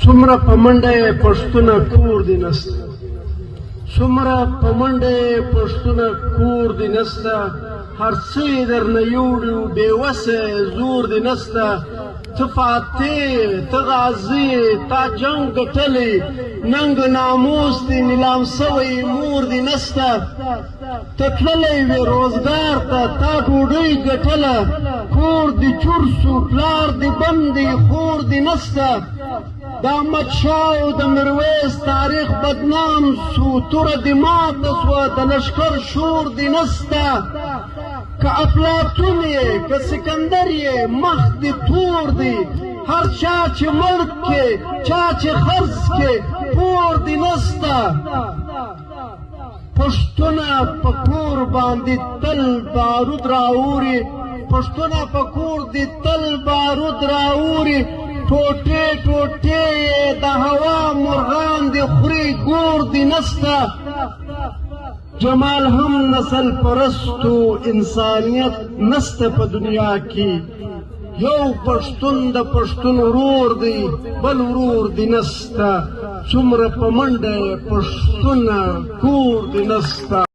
څومره په منډه پښتونه کور دی نسته څومره په منډه پښتونه کور دی نسته هر څه یې درنه یوړي بې وسه زور دی نسته ته فاتح ته غازي تا جنګ ګټلی ننګ ناموس دی نیلام سوی مور دی نسته ته تللی وې روزګار ته تا ډوډۍ ګټله کور دی چور سو پلار دی بند دی خور دی نسته د احمدشاه او د میرویس تاریخ بدنام سو توره دې ماته سوه د لښکر شور دې نسته که افلاطون یې که سکندر یې مخ دې تور دی هر چا چې ملک کې چا چې خرڅ کې پور دې نسته پښتونه په کور باندې تل بارود راوړي پښتونه په کور دې تل بارود راوړي ټوټې ټوټې د هوا مرغان دې خوري ګور دې نسته جمال هم نسل پرستو انسانیت نسته په دنیا کې یو پښتون د پښتون ورور دی بل ورور دې نسته څومره په منډه پښتونه کور دې نسته